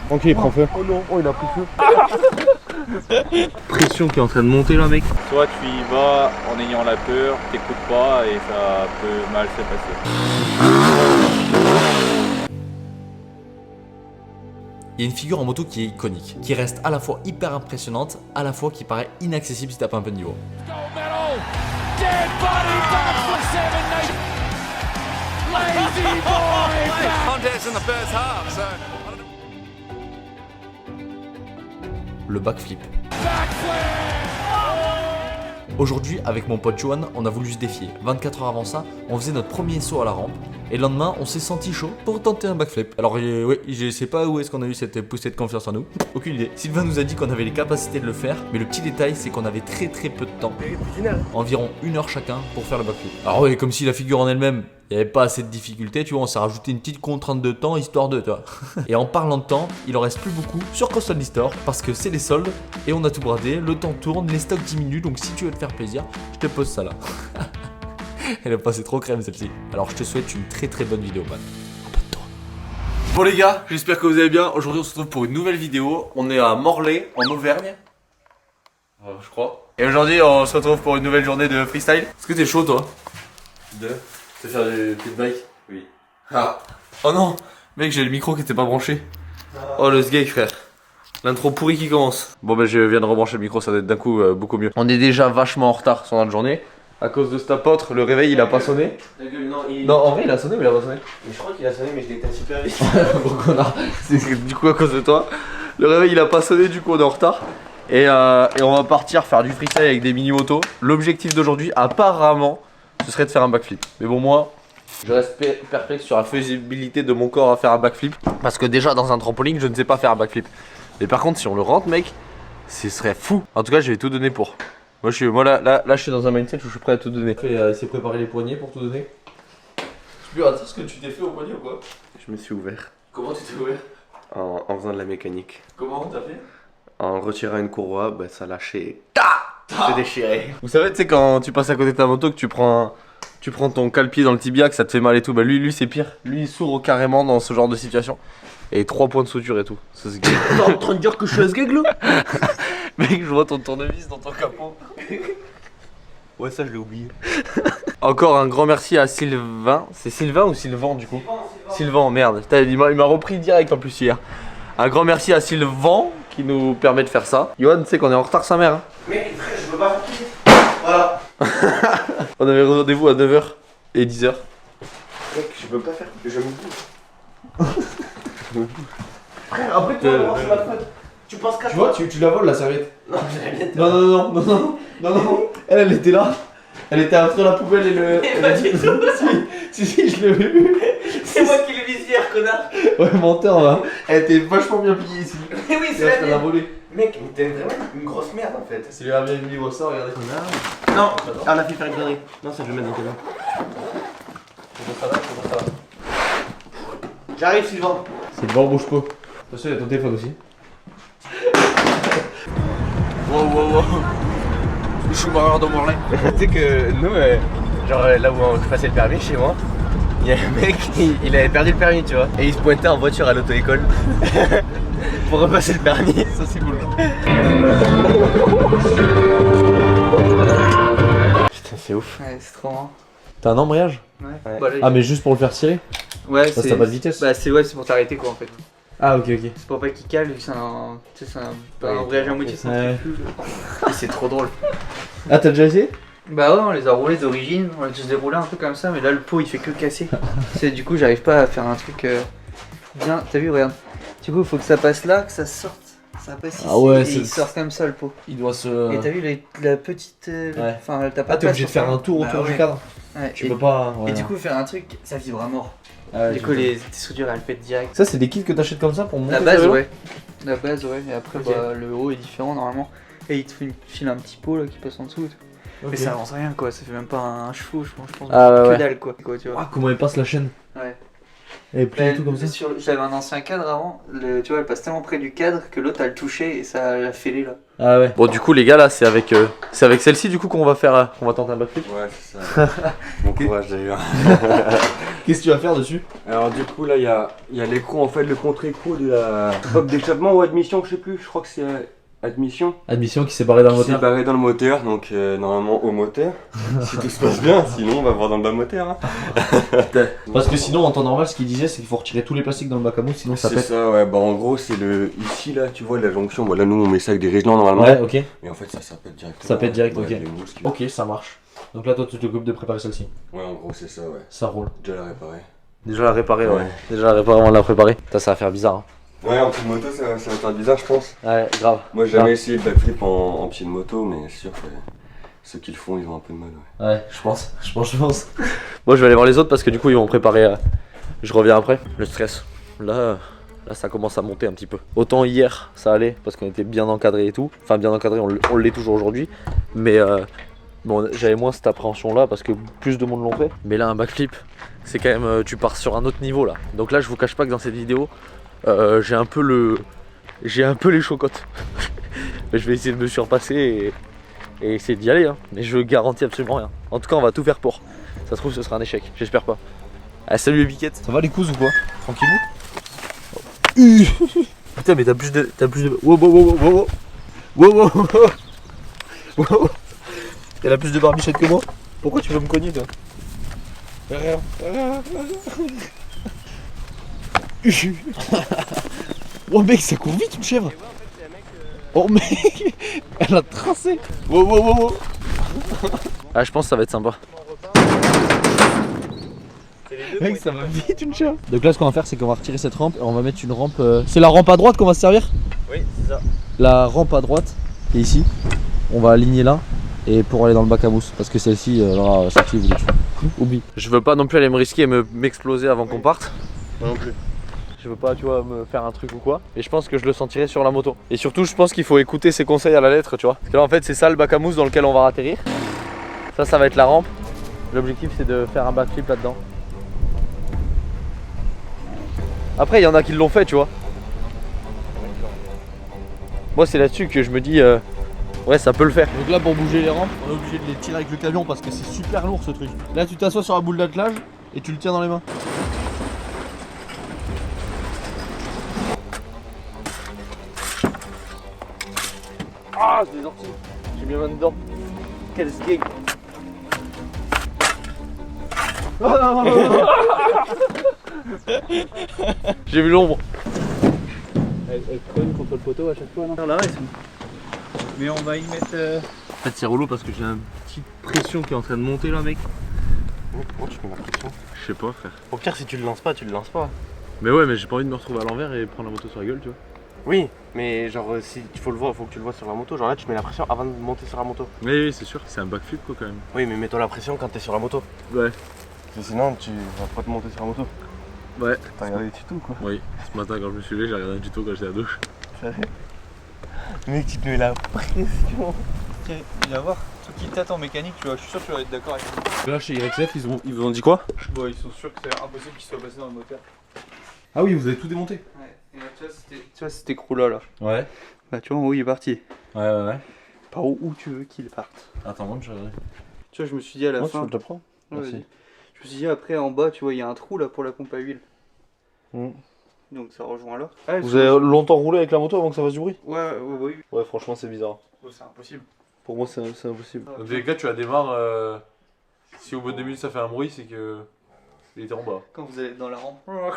Tranquille, il prend feu. Oh non, oh il a pris feu. Pression qui est en train de monter là, mec. Soit tu y vas en ayant la peur, t'écoutes pas et ça peut mal se passer. Il y a une figure en moto qui est iconique, qui reste à la fois hyper impressionnante, à la fois qui paraît inaccessible si t'as pas un peu de niveau. Le backflip. Aujourd'hui, avec mon pote Johan, on a voulu se défier. 24 heures avant ça, on faisait notre premier saut à la rampe. Et le lendemain, on s'est senti chaud pour tenter un backflip. Alors, oui, je sais pas où est-ce qu'on a eu cette poussée de confiance en nous. Aucune idée. Sylvain nous a dit qu'on avait les capacités de le faire. Mais le petit détail, c'est qu'on avait très peu de temps. Environ 1 heure chacun pour faire le backflip. Alors, oui, comme si la figure en elle-même, il n'y avait pas assez de difficultés, tu vois, on s'est rajouté une petite contrainte de temps, histoire de, tu vois. Et en parlant de temps, il en reste plus beaucoup sur Console Store, parce que c'est les soldes, et on a tout bradé, le temps tourne, les stocks diminuent, donc si tu veux te faire plaisir, je te pose ça là. Elle a passé trop crème celle-ci. Alors je te souhaite une très bonne vidéo, man. Abonne-toi. Bon les gars, j'espère que vous allez bien. Aujourd'hui on se retrouve pour une nouvelle vidéo. On est à Morlaix, en Auvergne. Je crois. Et aujourd'hui on se retrouve pour une nouvelle journée de freestyle. Est-ce que t'es chaud toi? Tu veux faire du pit bike? Oui. Ah. Oh non, mec, j'ai le micro qui était pas branché. Oh le sgeg frère. L'intro pourri qui commence. Bon je viens de rebrancher le micro, ça va être d'un coup beaucoup mieux. On est déjà vachement en retard sur notre journée. À cause de cet apôtre, le réveil il a pas sonné. Non, en vrai il a sonné mais il a pas sonné. Mais je crois qu'il a sonné mais je l'ai éteint super vite. Bon connard. C'est du coup à cause de toi. Le réveil il a pas sonné, du coup on est en retard. Et on va partir faire du freestyle avec des mini-motos. L'objectif d'aujourd'hui apparemment ce serait de faire un backflip. Mais bon moi je reste perplexe sur la faisabilité de mon corps à faire un backflip. Parce que déjà dans un trampoline je ne sais pas faire un backflip. Mais par contre si on le rentre mec, ce serait fou. En tout cas je vais tout donner pour. Moi là je suis dans un mindset où je suis prêt à tout donner. Essayer de préparer les poignets pour tout donner. Tu peux dire ce que tu t'es fait au poignet ou quoi? Je me suis ouvert. Comment tu t'es ouvert? En faisant de la mécanique. Comment t'as fait? En retirant une courroie, bah ça lâchait. C'est déchiré. Vous savez, tu sais, quand tu passes à côté de ta moto, que tu prends ton cale-pied dans le tibia, que ça te fait mal et tout, bah lui c'est pire. Lui il s'ouvre carrément dans ce genre de situation. Et 3 points de suture et tout. Ça se gagne. T'es en train de dire que je suis un sgeg là? Mec, je vois ton tournevis dans ton capot. Ouais, ça je l'ai oublié. Encore un grand merci à Sylvain. C'est Sylvain ou Sylvain du coup? Sylvain, merde. Il m'a repris direct en plus hier. Un grand merci à Sylvain qui nous permet de faire ça. Johan, tu sais qu'on est en retard sa mère. Hein. Mais frère, je peux pas faire plus. Voilà. On avait rendez-vous à 9h et 10h. Mec, je peux pas faire. Je me bouge. Frère, après toi, c'est ma faute. Tu penses qu'à Tu vois, tu la voles la serviette. Non, j'allais bien te Non. Elle était là. Elle était entre la poubelle et le. Si, je l'ai vu. C'est moi qui l'ai mis hier, connard. Ouais, menteur, là. Elle était vachement bien pliée ici. Mais oui, c'est Elle la a volé. Mec, mais t'es vraiment une grosse merde en fait. C'est la bienvenue au ça, regardez. Non, on a fait faire une connerie. Non, ça je vais mettre dans le camion. J'arrive, Sylvain. Sylvain, bouge pas. Attention, il y a ton téléphone aussi. Wow. Je suis marreur dans Morlaix. Tu sais que nous, genre là où je passais le permis chez moi, il y a un mec, il avait perdu le permis, tu vois. Et il se pointait en voiture à l'auto-école pour repasser le permis. Ça, c'est cool. Putain, c'est ouf. Ouais, c'est trop marrant. T'as un embrayage? Ouais. Ouais. Ah, mais juste pour le faire tirer? Ouais, Parce que t'as pas de vitesse? Bah, c'est pour t'arrêter quoi en fait. Ah, ok. C'est pour pas qu'il cale, vu que c'est un. Tu sais, c'est un embrayage à moitié, c'est un Ouais. truc plus. C'est trop drôle. Ah, t'as déjà essayé? Bah ouais, on les a roulés d'origine, on a tous déroulé un peu comme ça, mais là le pot il fait que casser. C'est du coup, j'arrive pas à faire un truc bien. T'as vu, regarde. Du coup, il faut que ça passe là, que ça sorte. Ça passe ici. Ah ouais, et c'est- il sort comme ça le pot. Il doit se. Et t'as vu la petite. Ouais. Enfin, t'as pas Ah, t'es place obligé de pour faire ça. un tour Bah autour du ouais. cadre. Ouais, Tu et, peux pas. et du coup, faire un truc, ça vibre à mort. Ah, Du coup, les soudures elles pètent direct. Ça, c'est des kits que t'achètes comme ça pour monter La ta base, vélo? ouais. La base, ouais. Et après, Ok. bah, le haut est différent normalement. Et il te file un petit pot là qui passe en dessous. Et tout. Ok. Mais ça avance rien quoi, ça fait même pas un chevaux, je pense. Ah, ouais, que ouais. dalle quoi, tu vois. Ah, comment elle passe la chaîne? Ouais. Elle est plus du tout comme ça? J'avais un ancien cadre avant, tu vois, elle passe tellement près du cadre que l'autre a le touché et ça l'a fêlé là. Ah ouais. Bon, du coup, les gars, là, c'est avec celle-ci du coup qu'on va faire, on va tenter un backflip. Ouais, c'est ça. Bon courage d'ailleurs. Qu'est-ce que tu vas faire dessus? Alors du coup là il y a l'écrou en fait, le contre-écrou de la boîte d'échappement ou admission, je sais plus, je crois que c'est admission. Admission qui s'est barrée dans le moteur. C'est barré dans le moteur, donc normalement au moteur, si tout se passe bien, sinon on va voir dans le bas moteur. Hein. Parce que sinon en temps normal ce qu'il disait c'est qu'il faut retirer tous les plastiques dans le bac à mousse sinon ça C'est pète. ça, ouais, bah en gros c'est le ici là, tu vois la jonction, bon là nous on met ça avec des résonants normalement. Ouais, ok. Mais en fait ça pète directement. Ça pète direct, Ouais, ok. les mousses qui- Ok, ça marche. Donc là toi tu t'occupes de préparer celle-ci. Ouais en gros c'est ça, ouais. Ça roule. Déjà la réparer. Déjà la réparer, Ouais. Déjà la réparer, on l'a préparé. Ça va faire bizarre. Hein. Ouais en pied de moto ça va faire bizarre je pense. Ouais, grave. Moi j'ai jamais essayé de backflip en pied de moto, mais c'est sûr que ceux qui le font ils ont un peu de mal. Ouais. Ouais, je pense. Moi je vais aller voir les autres parce que du coup ils vont préparer. Je reviens après. Le stress. Là ça commence à monter un petit peu. Autant hier ça allait parce qu'on était bien encadré et tout. Enfin bien encadré, on l'est toujours aujourd'hui. Mais bon, j'avais moins cette appréhension là parce que plus de monde l'ont fait. Mais là un backflip, c'est quand même tu pars sur un autre niveau là. Donc là je vous cache pas que dans cette vidéo j'ai un peu les chocottes. Mais je vais essayer de me surpasser et essayer d'y aller, hein. Mais je garantis absolument rien. En tout cas on va tout faire pour. Ça se trouve ce sera un échec, j'espère pas. Ah, salut les biquettes. Ça va les couses ou quoi? Tranquillou. Putain mais t'as plus de. Wow. Elle a plus de barbichette que moi. Pourquoi tu veux me cogner toi? Oh mec ça court vite une chèvre. Oh mec, elle a tracé. Wow. Ah je pense que ça va être sympa. Mec ça va vite une chèvre. Donc là ce qu'on va faire c'est qu'on va retirer cette rampe et on va mettre une rampe. C'est la rampe à droite qu'on va se servir? Oui, c'est ça. La rampe à droite qui est ici. On va aligner là et pour aller dans le bac à mousse parce que celle-ci celle-ci vous oublie. Je veux pas non plus aller me risquer et m'exploser avant qu'on parte. Moi non plus. Je veux pas tu vois me faire un truc ou quoi. Et je pense que je le sentirai sur la moto. Et surtout je pense qu'il faut écouter ses conseils à la lettre tu vois. Parce que là en fait c'est ça le bac à mousse dans lequel on va atterrir. Ça va être la rampe. L'objectif c'est de faire un backflip là-dedans. Après il y en a qui l'ont fait tu vois. Moi c'est là-dessus que je me dis ouais ça peut le faire. Donc là pour bouger les rampes on est obligé de les tirer avec le camion parce que c'est super lourd ce truc. Là tu t'assois sur la boule d'attelage et tu le tiens dans les mains. Ah j'ai des orties. J'ai mis ma main dedans. Quel skate. J'ai vu l'ombre. Elle cogne contre le poteau à chaque fois, non? Là, mais on va y mettre. En fait c'est relou parce que j'ai une petite pression qui est en train de monter là mec. Pourquoi tu mets la pression? Je sais pas frère. Au pire, si tu le lances pas, tu le lances pas. Mais ouais mais j'ai pas envie de me retrouver à l'envers et prendre la moto sur la gueule tu vois. Oui, mais genre, si il faut que tu le vois sur la moto. Genre là, tu mets la pression avant de monter sur la moto. Oui c'est sûr, c'est un backflip quoi quand même. Oui, mais mets-toi la pression quand t'es sur la moto. Ouais. Parce que sinon, tu vas pas te monter sur la moto. Ouais. T'as regardé les tutos quoi. Oui, ce matin quand je me suis levé j'ai regardé un tuto quand j'étais à la douche. Mec, tu te mets la pression. Tiens, viens voir. Truc qui tâte en mécanique, tu vois. Je suis sûr que tu vas être d'accord avec moi. Là chez YXF ils vous ont dit quoi? Bon, ils sont sûrs que c'est impossible qu'il soit passé dans le moteur. Ah oui vous avez tout démonté. Ouais, et là, tu vois, cet écrou-là, là. Ouais. Bah, tu vois, en haut, il est parti. Ouais. Par où tu veux qu'il parte. Attends moi je regarde. Tu vois, je me suis dit à la Moi fin. tu te le prends? Ouais, Merci. vas-y. Je me suis dit après, en bas, tu vois, il y a un trou là pour la pompe à huile. Mm. Donc ça rejoint là. Vous avez longtemps roulé avec la moto avant que ça fasse du bruit? Ouais. Ouais franchement c'est bizarre. C'est impossible. Pour moi c'est impossible. Ah. Dans tous les cas tu la démarres, si au bout de 2 minutes ça fait un bruit c'est que il était en bas. Quand vous allez dans la rampe. Non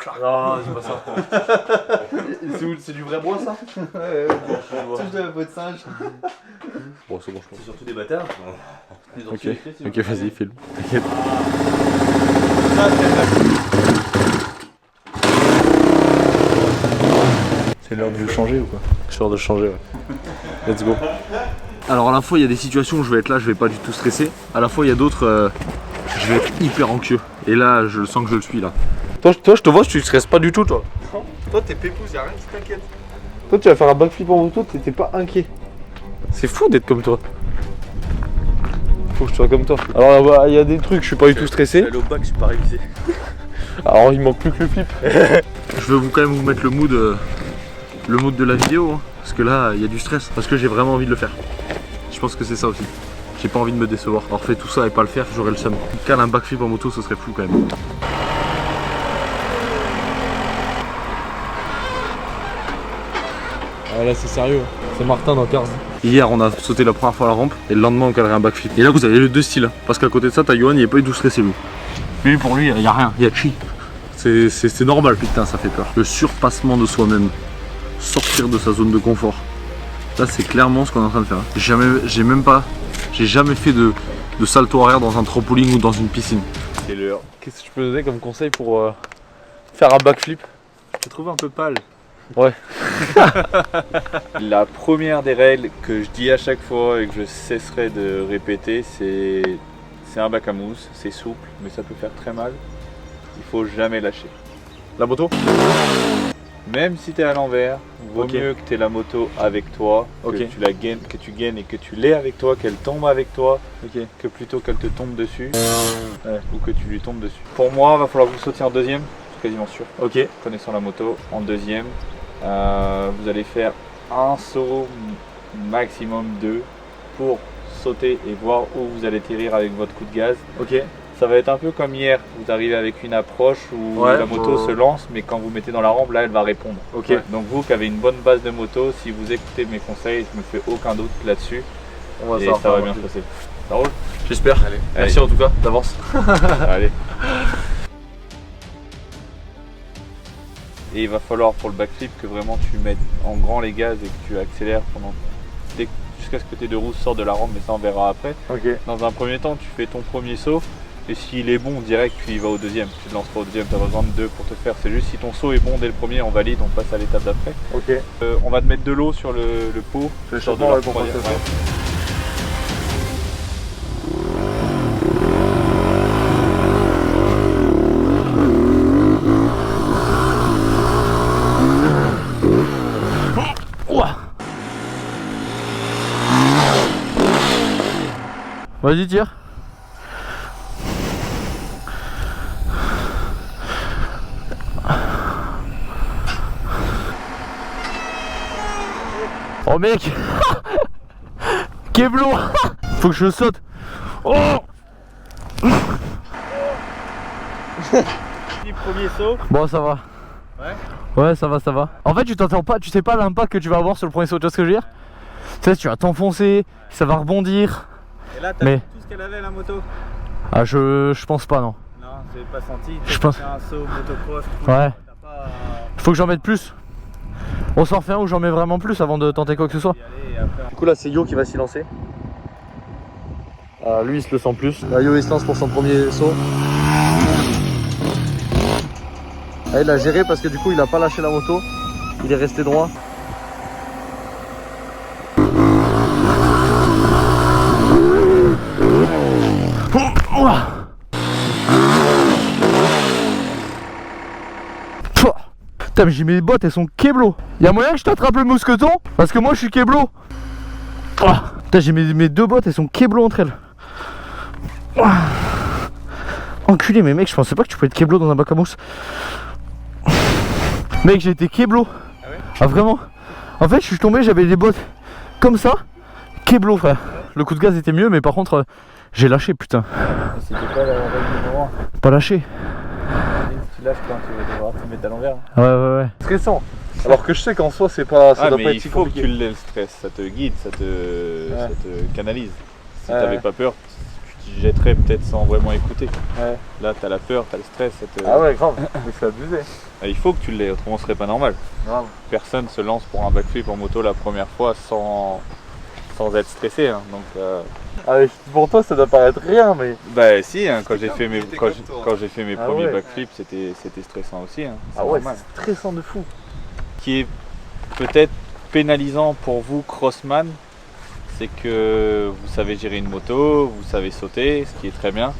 c'est pas ça. C'est du vrai bois ça? Ouais. Touche de la peau de singe. Bon c'est bon je pense. C'est surtout des bâtards. Ok vas-y filme. T'inquiète. C'est l'heure de changer ou quoi? Je suis hors de changer ouais. Let's go. Alors à la fois il y a des situations où je vais être là, je vais pas du tout stresser. À la fois il y a d'autres, je vais être hyper anxieux. Et là je sens que je le suis là. Toi je te vois, tu stresses pas du tout toi. Non, toi t'es pépouze, y'a rien qui t'inquiète. Toi tu vas faire un backflip en moto, t'étais pas inquiet. C'est fou d'être comme toi. Faut que je sois comme toi. Alors il y a des trucs, je suis pas du tout stressé. Allez au bac, j'ai pas révisé. Alors il manque plus que le flip. Je veux quand même vous mettre le mood de la vidéo hein, parce que là il y a du stress, parce que j'ai vraiment envie de le faire. Je pense que c'est ça aussi. J'ai pas envie de me décevoir. Alors fait tout ça et pas le faire, j'aurais le seum. Cal un backflip en moto ce serait fou quand même. Ah là c'est sérieux, c'est Martin dans Cars. Hier on a sauté la première fois la rampe et le lendemain on calerait un backflip. Et là vous avez les deux styles. Parce qu'à côté de ça, t'as Johan, il est pas du tout stressé lui. Lui pour lui, il y a rien, il y a chi. C'est normal, putain, ça fait peur. Le surpassement de soi-même. Sortir de sa zone de confort. Là c'est clairement ce qu'on est en train de faire. J'ai jamais fait de salto arrière dans un trampoline ou dans une piscine. C'est l'heure. Qu'est-ce que tu peux donner comme conseil pour faire un backflip? Je te trouve un peu pâle. Ouais. La première des règles que je dis à chaque fois et que je cesserai de répéter, c'est un bac à mousse, c'est souple, mais ça peut faire très mal. Il faut jamais lâcher. La moto? Même si tu es à l'envers, vaut Ok. mieux que tu aies la moto avec toi, Ok. que tu la gaines, que tu gaines et que tu l'aies avec toi, qu'elle tombe avec toi, Ok. que plutôt qu'elle te tombe dessus ou que tu lui tombes dessus. Pour moi, il va falloir que vous sautiez en deuxième, je suis quasiment sûr. Ok. Connaissant la moto, en deuxième, vous allez faire un saut, maximum 2, pour sauter et voir où vous allez atterrir avec votre coup de gaz. Ok. Ça va être un peu comme hier, vous arrivez avec une approche où Ouais, la moto se lance, mais quand vous mettez dans la rampe, là elle va répondre. Ok. Ouais. Donc vous qui avez une bonne base de moto, si vous écoutez mes conseils, je me fais aucun doute là-dessus On va et ça va bien se passer. Ça roule? J'espère. Merci Allez. en tout cas d'avance. Allez. Et il va falloir pour le backflip que vraiment tu mettes en grand les gaz et que tu accélères jusqu'à ce que tes deux roues sortent de la rampe, mais ça on verra après. Ok. Dans un premier temps, tu fais ton premier saut et s'il est bon direct, tu y vas au deuxième. Tu te lances pas au deuxième, tu as besoin de deux pour te faire. C'est juste si ton saut est bon dès le premier, on valide, on passe à l'étape d'après. Ok. On va te mettre de l'eau sur le pot. Le Sur de changement, la ouais, pour troisième, passer ça. ouais. Vas-y tire. Oh mec. Keblo. Faut que je saute. Oh. Premier saut. Bon ça va. Ouais ça va ça va. En fait tu t'entends pas, tu sais pas l'impact que tu vas avoir sur le premier saut, tu vois ce que je veux dire? Tu sais tu vas t'enfoncer, ça va rebondir. Et là, t'as Mais- vu tout ce qu'elle avait la moto? Ah je pense pas non. Non, j'ai pas senti. Je pense- C'est un saut motocross. Ouais. T'as pas Faut que j'en mette plus. On s'en refait un où j'en mets vraiment plus avant de tenter quoi que ce soit. à y aller et après. Du coup là c'est Yo qui va s'y lancer. Lui il se le sent plus. Là Yo il se lance pour son premier saut. Ah, il a géré parce que du coup il a pas lâché la moto. Il est resté droit. Putain mais j'ai mes bottes, elles sont keblo. Y'a moyen que je t'attrape le mousqueton? Parce que moi je suis keblo. Putain j'ai mes deux bottes, elles sont keblo entre elles. Enculé mais mec, je pensais pas que tu pouvais être keblo dans un bac à mousse. Mec j'ai été keblo. Ah ouais? Ah vraiment? En fait je suis tombé, j'avais des bottes comme ça. Keblo frère. Le coup de gaz était mieux mais par contre j'ai lâché putain. C'était pas la règle numéro 1. Pas lâché. Tu lâches quand tu vas devoir te mettre à l'envers. Ouais. Stressant. Alors que je sais qu'en soi c'est pas. Ça doit mais pas être il si faut que compliqué. tu l'aies le stress, ça te guide, ça te canalise. Si Ouais. t'avais pas peur, tu t'y jetterais peut-être sans vraiment écouter. Ouais. Là t'as la peur, t'as le stress, ça te... Ah ouais grave. Mais c'est abusé. Ah, il faut que tu l'aies, autrement ce serait pas normal. Grave. Personne se lance pour un backflip en moto la première fois sans être stressé. Hein. Donc, Ah, mais pour toi ça doit paraître rien mais. bah si, hein, quand j'ai fait mes, quand j'ai fait mes Ah premiers ouais. backflips, c'était stressant aussi. Hein. C'est Ah ouais normal. c'est stressant de fou. Qui est peut-être pénalisant pour vous, crossman, c'est que vous savez gérer une moto, vous savez sauter, ce qui est très bien.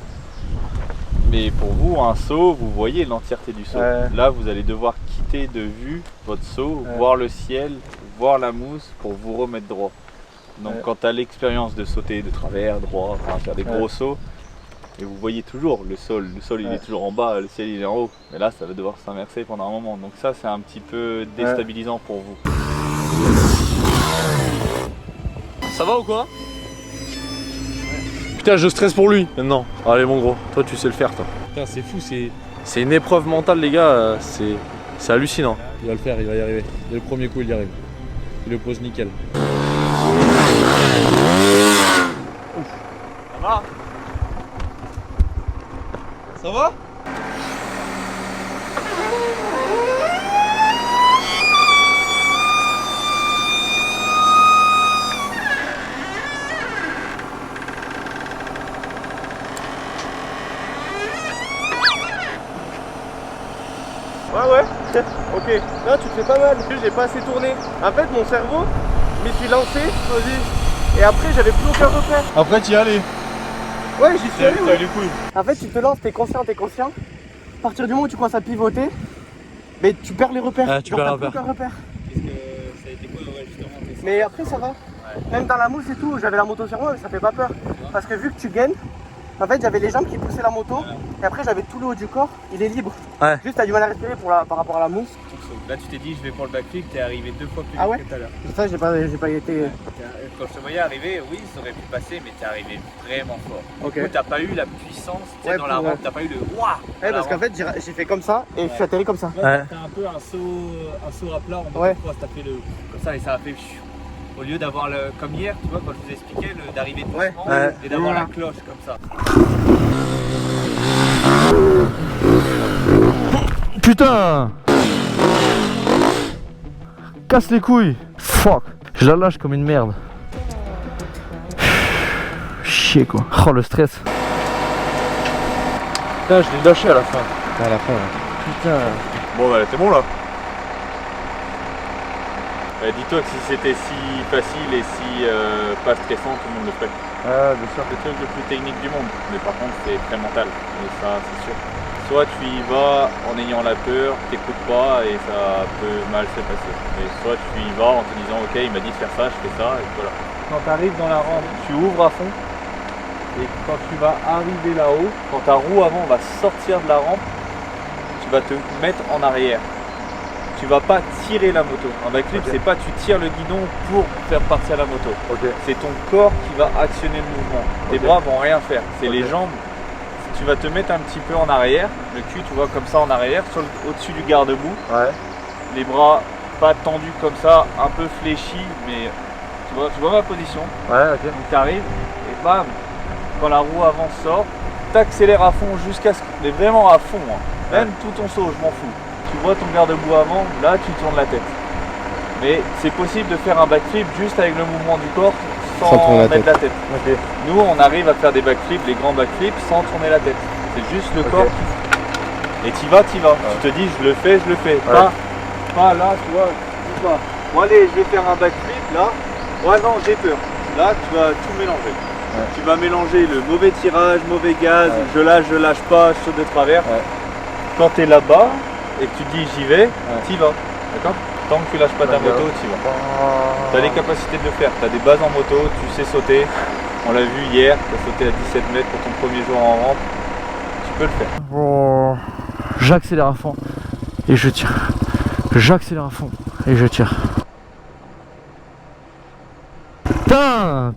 Mais pour vous, un saut, vous voyez l'entièreté du saut. Ouais. Là, vous allez devoir quitter de vue votre saut, Ouais. voir le ciel, voir la mousse pour vous remettre droit. Donc Ouais. quand tu as l'expérience de sauter de travers, droit, enfin faire des gros sauts, et vous voyez toujours le sol il Ouais. est toujours en bas, le ciel il est en haut. Mais là, ça va devoir s'inverser pendant un moment. Donc ça, c'est un petit peu déstabilisant pour vous. Ça va ou quoi? Putain, je stresse pour lui maintenant. Allez, mon gros, toi tu sais le faire, toi. Putain, c'est fou, c'est une épreuve mentale, les gars. C'est hallucinant. Il va le faire, il va y arriver. Dès le premier coup il y arrive. Il le pose nickel. Ça va? Ça va? Ouais, ok. Là, tu te fais pas mal. J'ai pas assez tourné. En fait, mon cerveau, je m'y suis lancé, et après, j'avais plus aucun repère. Après, tu y allais. Ouais, j'y suis allé. T'as Ouais. eu les couilles. En fait, tu te lances, t'es conscient. À partir du moment où tu commences à pivoter, mais tu perds les repères. Ouais, tu perds les t'as plus aucun repère. Qu'est-ce que ça a été quoi, ouais, justement tes Mais après, ça va. Même dans la mousse et tout, j'avais la moto sur moi, mais ça fait pas peur. Parce que vu que tu gaines, en fait, j'avais les jambes qui poussaient la moto, et après, j'avais tout le haut du corps, il est libre. Ouais. Juste, t'as du mal à respirer par rapport à la mousse. Là, tu t'es dit, je vais pour le backflip, t'es arrivé 2 fois plus Ah vite ouais que tout à l'heure. Ça, j'ai pas été. Quand je te voyais arriver, oui, ça aurait pu passer, mais t'es arrivé vraiment fort. Ok. Du coup, t'as pas eu la puissance tu sais, Ouais, dans la pour, rampe, t'as pas eu le waouh. Ouais, parce qu'en fait, j'ai fait comme ça, et je suis atterri comme ça. T'as un peu un saut à plat en Ouais. mode t'as fait le comme ça et ça a fait au lieu d'avoir le comme hier, tu vois, quand je vous expliquais d'arriver doucement Ouais. et d'avoir Voilà. la cloche comme ça. Putain! Casse les couilles! Fuck! Je la lâche comme une merde. Chier quoi. Oh le stress. Putain, je l'ai lâché à la fin. À la fin, Putain. Bon bah t'es bon là. Dis-toi que si c'était si facile et si pas stressant, tout le monde le ferait. Ah, bien sûr. C'est le truc le plus technique du monde, mais par contre c'est très mental, et ça c'est sûr. Soit tu y vas en ayant la peur, t'écoutes pas et ça peut mal se passer. Mais soit tu y vas en te disant ok il m'a dit de faire ça, je fais ça et voilà. Quand tu arrives dans la rampe, tu ouvres à fond et quand tu vas arriver là-haut, quand ta roue avant va sortir de la rampe, tu vas te mettre en arrière. Tu vas pas tirer la moto. Un backflip, c'est pas tu tires le guidon pour faire partir la moto. C'est ton corps qui va actionner le mouvement. Tes bras vont rien faire. C'est les jambes. Tu vas te mettre un petit peu en arrière, le cul, tu vois, comme ça en arrière, au-dessus du garde-boue. Ouais. Les bras pas tendus comme ça, un peu fléchis, mais tu vois ma position. Ouais, ok. Donc tu arrives et bam, quand la roue avant sort, t'accélères à fond jusqu'à ce que. Mais vraiment à fond, hein. Même tout ton saut, je m'en fous. Tu vois ton garde-boue avant, là tu tournes la tête. Mais c'est possible de faire un backflip juste avec le mouvement du corps sans tourner la mettre tête. la tête. Nous on arrive à faire des backflips, les grands backflips sans tourner la tête. C'est juste le corps qui. Et t'y vas. Tu te dis je le fais. Pas là, tu vois, dis pas. Bon allez, je vais faire un backflip là. Ouais non, j'ai peur. Là tu vas tout mélanger. Tu vas mélanger le mauvais tirage, mauvais gaz, je lâche pas, je saute de travers. Quand tu es là-bas et que tu te dis j'y vais, t'y vas. D'accord? Tant que tu lâches pas ta moto, t'y vas. Tu as les capacités de le faire. Tu as des bases en moto, tu sais sauter. On l'a vu hier, tu as sauté à 17 mètres pour ton premier jour en rampe. Tu peux le faire. Bon, j'accélère à fond et je tire. J'accélère à fond et je tire.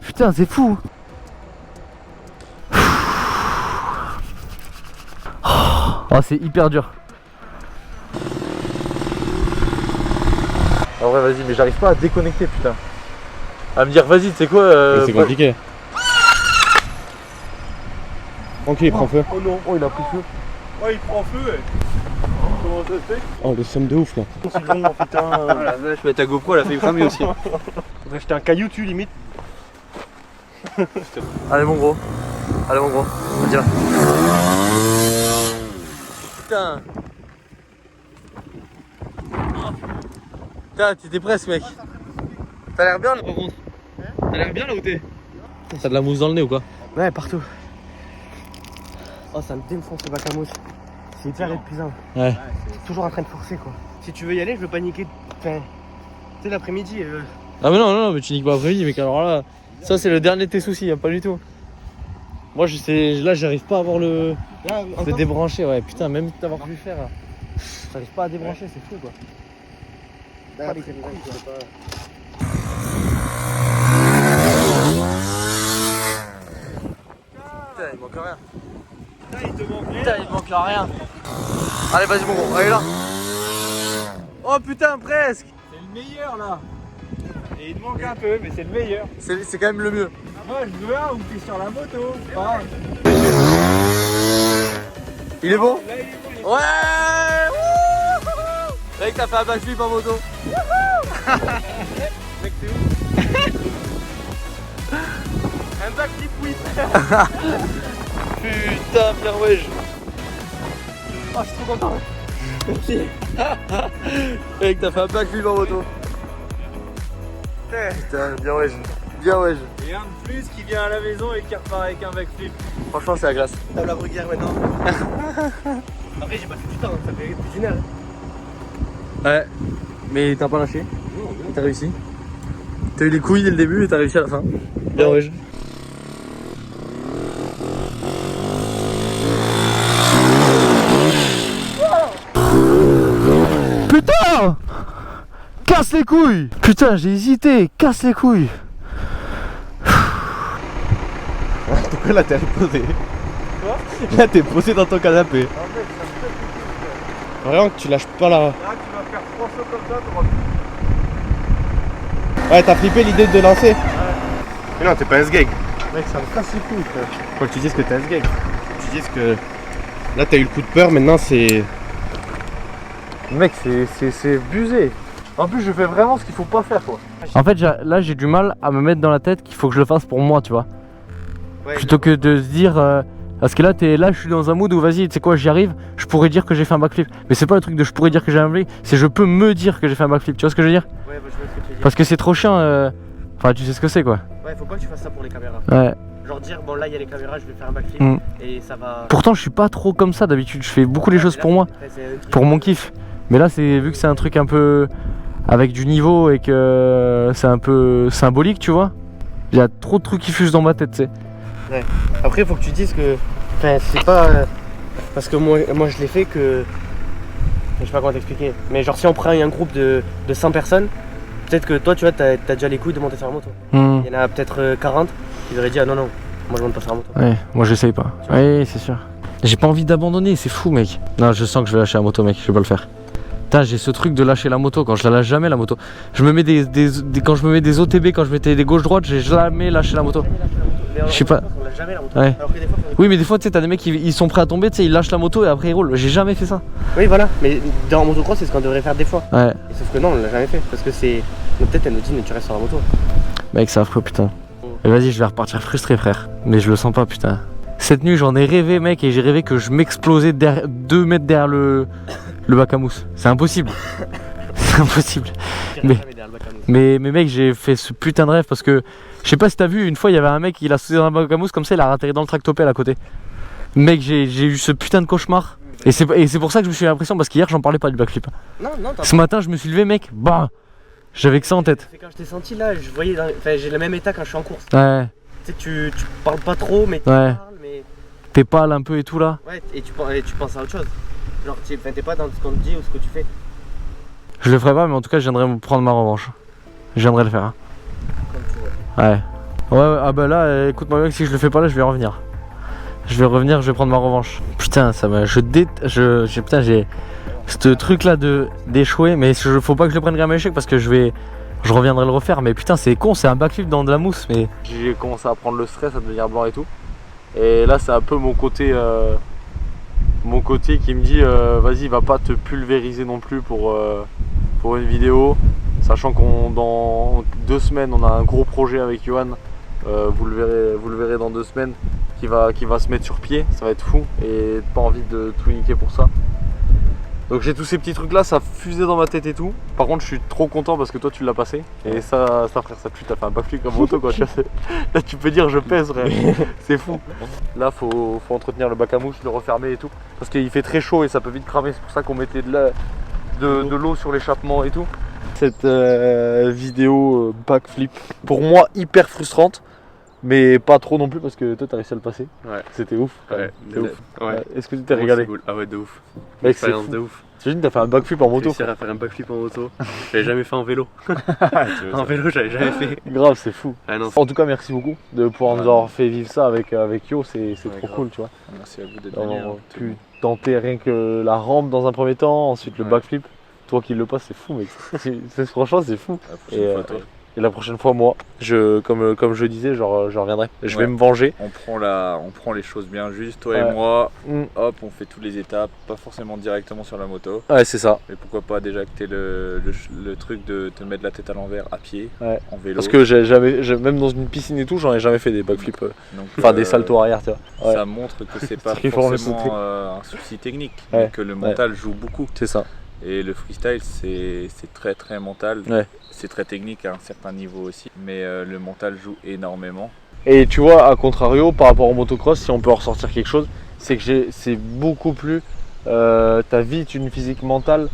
Putain, c'est fou. Oh, c'est hyper dur. En vrai, vas-y, mais j'arrive pas à déconnecter, putain. À me dire, vas-y, tu sais quoi. C'est compliqué. Ok, il prend feu. Oh non, oh, il a pris feu. Oh, il prend feu. Comment ça se fait? Oh, le somme de ouf là. Putain. la vache, mais ta GoPro elle a fait cramer aussi. Faudrait jeter un caillou dessus, limite. Allez mon gros. Vas-y là. Putain. Putain, t'étais presque mec. T'as l'air bien là par contre. T'as l'air bien là où t'es. T'as de la mousse dans le nez ou quoi? Ouais, partout. Oh, ça me défonce le bac à mousse. C'est hyper épuisant. Ouais. Toujours en train de forcer quoi. Si tu veux y aller, je veux pas niquer. Enfin, tu sais, l'après-midi. Ah mais non, mais tu niques pas après-midi mec, alors là, ça c'est le dernier de tes soucis, hein, pas du tout. Moi je sais, là j'arrive pas à avoir le débrancher, ouais putain, même t'avoir pu le faire, j'arrive pas à débrancher, c'est fou quoi. Putain, il manque rien. Putain, il manque rien. Allez, vas-y mon gros, allez là. Oh putain, presque. C'est le meilleur là. Et il te manque un peu, mais c'est le meilleur. C'est quand même le mieux. Moi je veux un où t'es sur la moto. C'est pas grave. Il est bon? Là, il est bon. Ouais! Wouhou! Mec, t'as fait un backflip en moto. Mec, c'est où? Un backflip whip. Putain, bien wesh. Oh, je suis trop content. Merci. Mec, t'as fait un backflip en moto. Putain, bien wesh. Bien wesh. Et un de plus qui vient à la maison et qui repart avec un backflip. Franchement, c'est la glace. Table à Bruguière maintenant. Après, j'ai passé du temps, ça fait plus d'une heure. Ouais. Mais t'as pas lâché. T'as réussi. T'as eu les couilles dès le début et t'as réussi à la fin. Bien wesh. Putain! Casse les couilles! Putain, j'ai hésité, casse les couilles! Pourquoi là t'es posé? Quoi? Là t'es posé dans ton canapé. Vraiment que tu lâches pas là. Là, tu vas faire 3 sauts comme ça, t'auras Ouais, t'as flippé l'idée de lancer? Ouais. Mais non, t'es pas S-Gag. Mec, ça me casse les couilles, frère. Faut que tu dises que t'es S-Gag. Faut que tu dises que là t'as eu le coup de peur, maintenant c'est. Mec, c'est busé. En plus, je fais vraiment ce qu'il faut pas faire, quoi. En fait, là, j'ai du mal à me mettre dans la tête qu'il faut que je le fasse pour moi, tu vois. Ouais, Plutôt que de se dire. Parce que là, je suis dans un mood où vas-y, tu sais quoi, j'y arrive, je pourrais dire que j'ai fait un backflip. Mais c'est pas le truc de je pourrais dire que j'ai un backflip, c'est je peux me dire que j'ai fait un backflip. Tu vois ce que je veux dire? Ouais, bah, je vois ce que tu veux dire. Parce que c'est trop chiant. Enfin, tu sais ce que c'est, quoi. Ouais, faut pas que tu fasses ça pour les caméras. Ouais. Genre dire, bon là il y a les caméras, je vais faire un backflip Mm. et ça va. Pourtant, je suis pas trop comme ça d'habitude. Je fais beaucoup les choses pour moi, pour mon kiff. Mais là, vu que c'est un truc un peu avec du niveau et que c'est un peu symbolique, tu vois. Il y a trop de trucs qui fusent dans ma tête, tu sais. Après, il faut que tu dises que. Enfin, c'est pas. Parce que moi je l'ai fait que. Je sais pas comment t'expliquer. Mais genre, si on prend un groupe de 100 personnes, peut-être que toi, tu vois, t'as déjà les couilles de monter sur la moto. Hmm. Il y en a peut-être 40 qui auraient dit, ah non, non, moi je monte pas sur la moto. Ouais, moi j'essaye pas. Oui, c'est sûr. J'ai pas envie d'abandonner, c'est fou, mec. Non, je sens que je vais lâcher la moto, mec. Je vais pas le faire. Putain, j'ai ce truc de lâcher la moto quand je la lâche jamais, la moto. Je me mets quand je me mets des OTB, quand je mettais des gauche-droite, j'ai jamais lâché la moto. Je sais pas. On lâche jamais la moto. Ouais. Alors que des fois, Oui, mais des fois, tu sais, t'as des mecs qui ils sont prêts à tomber, tu sais, ils lâchent la moto et après ils roulent. J'ai jamais fait ça. Oui, voilà. Mais dans motocross, c'est ce qu'on devrait faire des fois. Ouais. Et sauf que non, on l'a jamais fait. Parce que c'est. Peut-être elle nous dit, mais tu restes sur la moto. Mec, c'est affreux, putain. Et vas-y, je vais repartir frustré, frère. Mais je le sens pas, putain. Cette nuit, j'en ai rêvé, mec, et j'ai rêvé que je m'explosais 2 mètres derrière le bac à mousse. C'est impossible. C'est impossible. Mais mec, j'ai fait ce putain de rêve parce que je sais pas si t'as vu, une fois, il y avait un mec, il a sauté dans un bac à mousse comme ça, il a atterri dans le tractopelle à côté. Mec, j'ai eu ce putain de cauchemar. Et c'est pour ça que je me suis eu l'impression, parce qu'hier, j'en parlais pas du backflip. Non, non, t'as Ce matin, je me suis levé, mec, bah, j'avais que ça en tête. C'est quand je t'ai senti là, je voyais. Enfin, j'ai le même état quand je suis en course. Ouais, Tu sais, tu parles pas trop, mais tu Ouais. parles, mais. t'es pâle un peu et tout là. Ouais, et tu penses à autre chose. Genre, t'es pas dans ce qu'on te dit ou ce que tu fais. Je le ferai pas, mais en tout cas, je viendrai me prendre ma revanche. Je viendrai le faire. Hein. Comme tu veux. Ouais. Ouais, ah bah là, écoute-moi mec, si je le fais pas là, je vais revenir. Je vais revenir, je vais prendre ma revanche. Putain, ça m'a. Putain, j'ai ce truc là d'échouer, mais faut pas que je le prenne comme un échec parce que je reviendrai le refaire. Mais putain, c'est con, c'est un backflip dans de la mousse. Mais J'ai commencé à prendre le stress, à devenir blanc et tout. Et là, c'est un peu mon côté qui me dit vas-y, va pas te pulvériser non plus pour une vidéo. Sachant dans 2 semaines, on a un gros projet avec Johan. Vous le verrez dans 2 semaines, qui va se mettre sur pied. Ça va être fou et pas envie de tout niquer pour ça. Donc j'ai tous ces petits trucs là, ça fusait dans ma tête et tout. Par contre, je suis trop content parce que toi tu l'as passé. Et ça frère, ça pue, t'as fait un backflip comme moto quoi. Tu vois, là tu peux dire je pèse frère. C'est fou. Là faut entretenir le bac à mousse, le refermer et tout. Parce qu'il fait très chaud et ça peut vite cramer. C'est pour ça qu'on mettait de l'eau sur l'échappement et tout. Cette vidéo backflip, pour moi hyper frustrante. Mais pas trop non plus parce que toi t'as réussi à le passer. Ouais. C'était ouf. Ouais, c'était ouf. Ouais. Est-ce que tu t'es régalé? Cool. Ah ouais, de ouf. Mec, c'est Expérience fou. de ouf. T'imagines, t'as fait un backflip en moto. Réussir à faire un backflip en moto. J'avais jamais fait en vélo. En vélo, j'avais jamais fait. Grave, c'est fou. Ah non, En tout cas, merci beaucoup de pouvoir nous avoir fait vivre ça avec Yo, c'est trop grave. cool, tu vois. merci à vous d'être D'avoir pu tenter rien que la rampe dans un premier temps, ensuite le Ouais. backflip. Toi qui le passes, c'est fou, mec. Franchement, c'est fou. Et Et la prochaine fois, moi, comme je disais, genre, je reviendrai. Je vais Ouais. me venger. On prend les choses bien justes, toi Ouais. et moi. Mm. Hop, on fait toutes les étapes, pas forcément directement sur la moto. Ouais, c'est ça. Mais pourquoi pas déjà que t'aies le truc de te mettre la tête à l'envers à pied, Ouais. en vélo. Parce que même dans une piscine et tout, j'en ai jamais fait des backflips. Donc, Enfin, des saltos arrière, tu vois. Ouais. Ça montre que c'est pas C'est-à-dire qu'il faut en forcément sauter. un souci technique, Ouais. mais que le mental joue beaucoup. C'est ça. Et le freestyle, c'est très très mental. Ouais. C'est très technique à un certain niveau aussi, mais le mental joue énormément. Et tu vois, à contrario, par rapport au motocross, si on peut en ressortir quelque chose, c'est que c'est beaucoup plus. T'as vite une physique mentale,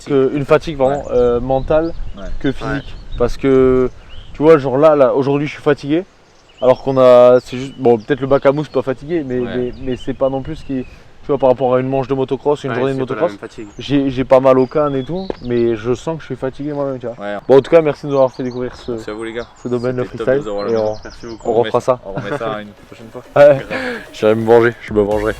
une fatigue pardon, mentale Ouais. que physique. Parce que tu vois, genre là aujourd'hui je suis fatigué, alors qu'on a. C'est juste. Bon, peut-être le bac à mousse pas fatigué, Ouais. mais c'est pas non plus ce qui. Tu vois, par rapport à une manche de motocross, une journée de c'est pas la motocross, même fatigue. j'ai pas mal au canne et tout, mais je sens que je suis fatigué moi-même, tu vois. Ouais. Bon, en tout cas, merci de nous avoir fait découvrir Merci à vous les gars. ce domaine de C'était top freestyle. de vous avoir à la Et maison. Merci beaucoup. on refera ça. On remet ça une prochaine fois. Ouais, j'irai me venger, je me vengerai.